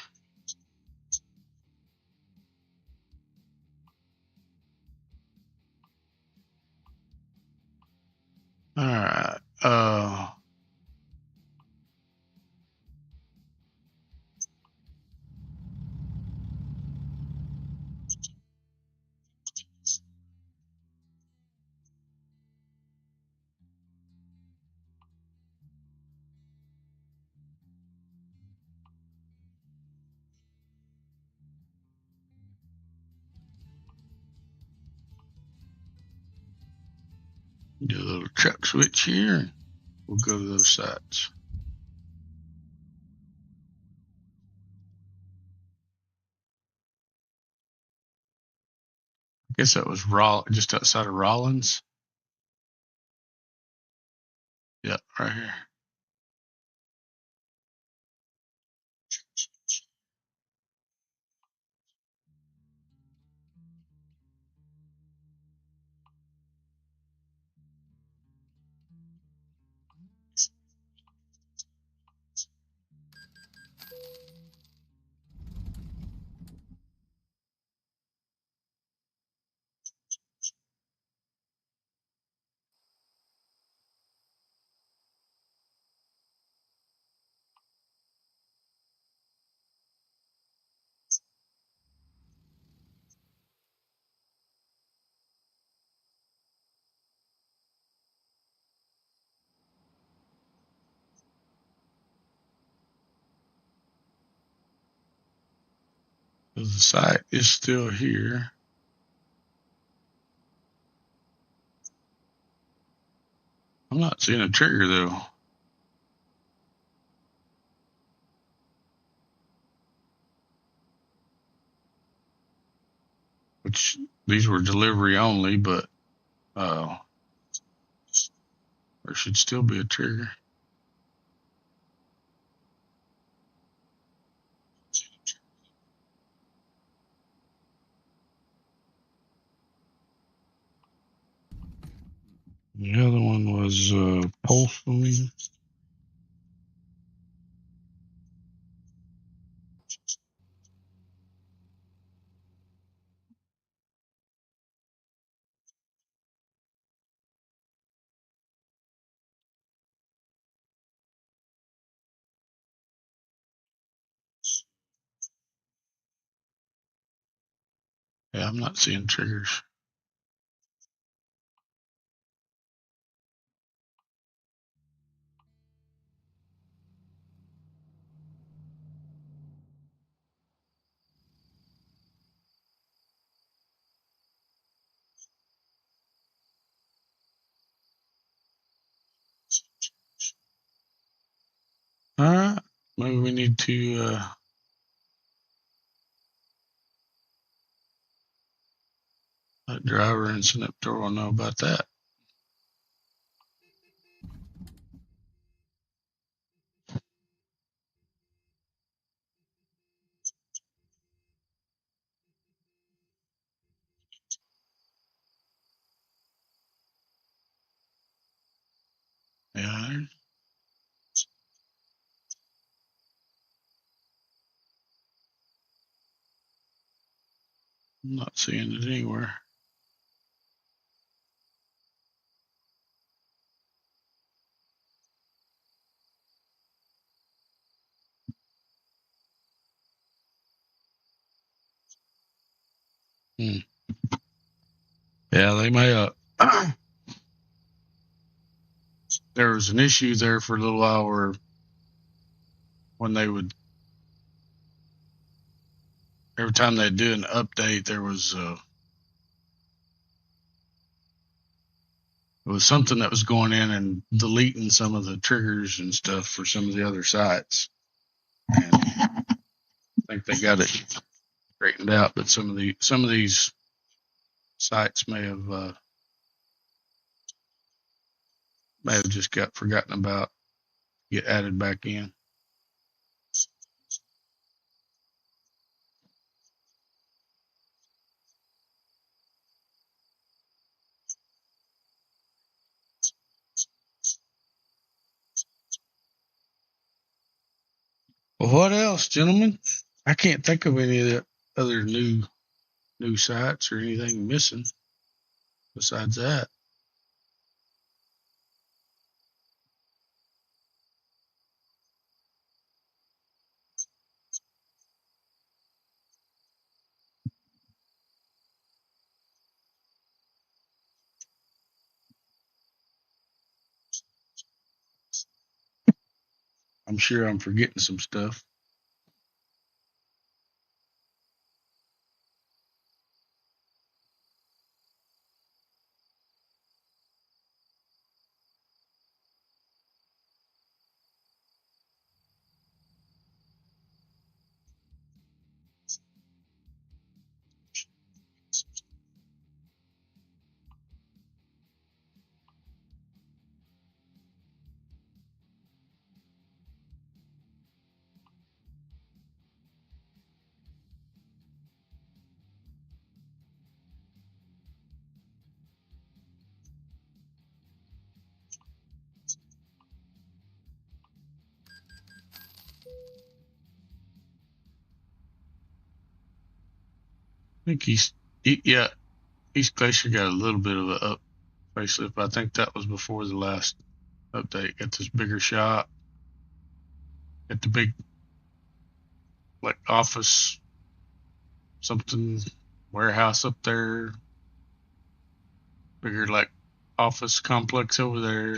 All right. Do a little truck switch here, and we'll go to those sites. I guess that was just outside of Rollins. Yep, right here. So the site is still here. I'm not seeing a trigger though. Which these were delivery only, but there should still be a trigger. The other one was Polson. Yeah, I'm not seeing triggers. maybe we need to let driver and Synaptoral know about that. Yeah, I'm not seeing it anywhere. Yeah, they may there was an issue there for a little while where when they would, every time they'd do an update, there was it was something that was going in and deleting some of the triggers and stuff for some of the other sites. And I think they got it straightened out, but some of these sites may have just got forgotten about, get added back in. Well, what else, gentlemen? I can't think of any of the other new sites or anything missing besides that. I'm sure I'm forgetting some stuff. I think East Glacier got a little bit of a facelift. I think that was before the last update. Got this bigger shop. Got the big like office something warehouse up there. Bigger like office complex over there.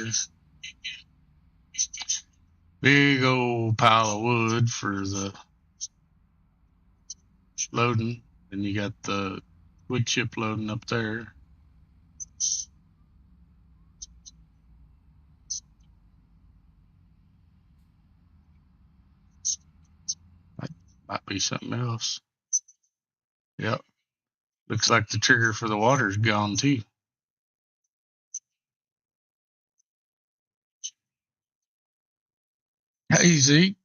Big old pile of wood for the loading. And you got the wood chip loading up there. Might be something else. Yep. Looks like the trigger for the water's gone too. Hey Zeke.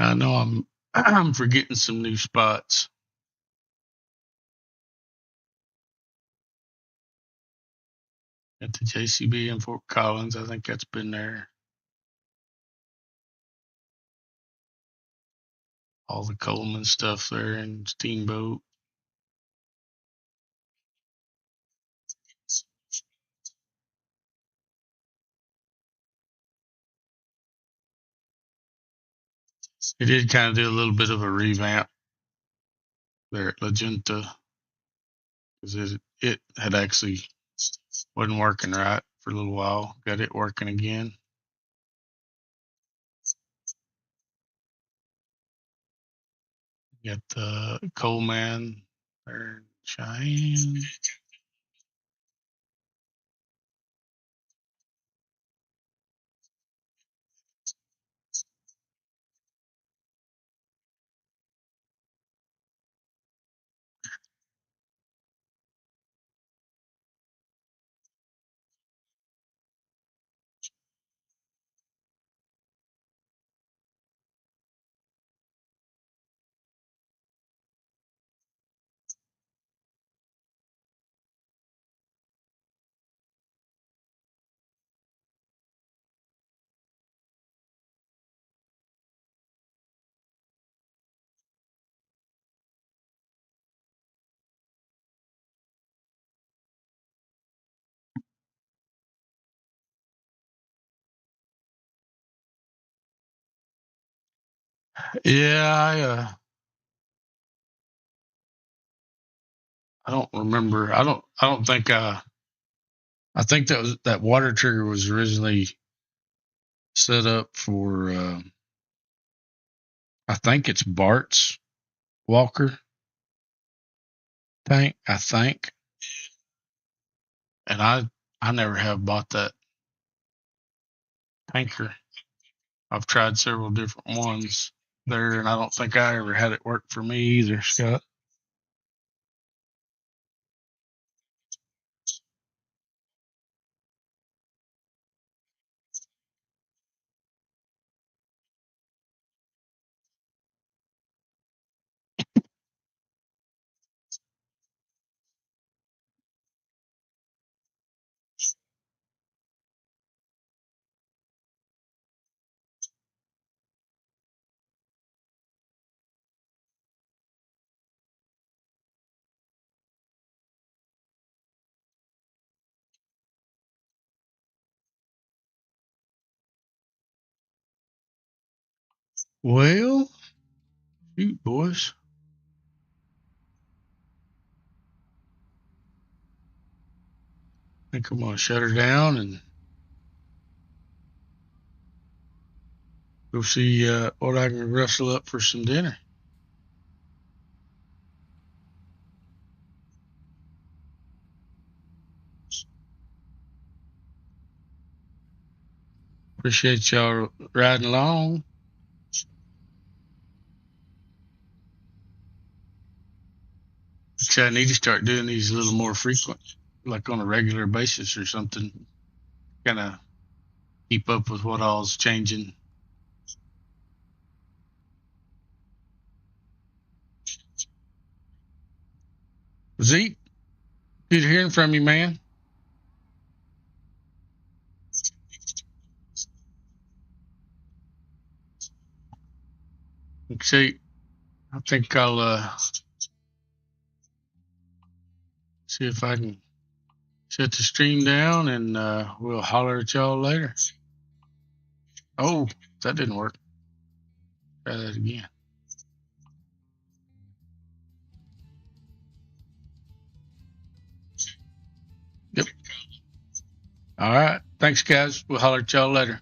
I know I'm forgetting some new spots. At the JCB in Fort Collins, I think that's been there. All the Coleman stuff there in Steamboat. It did kind of do a little bit of a revamp there at La Junta because it had actually wasn't working right for a little while. Got it working again. Got the Coleman there in Cheyenne. Yeah, I don't remember. I don't think I think that water trigger was originally set up for I think it's Bart's Walker tank, I think. And I never have bought that tanker. I've tried several different ones there, and I don't think I ever had it work for me either, Scott. Well, shoot, boys. I think I'm going to shut her down and go see what I can rustle up for some dinner. Appreciate y'all riding along. Actually, I need to start doing these a little more frequent, like on a regular basis or something. Kind of keep up with what all's changing. Zeke, good hearing from you, man. See, I think I'll see if I can shut the stream down and we'll holler at y'all later. Oh, that didn't work. Try that again. Yep. All right. Thanks, guys. We'll holler at y'all later.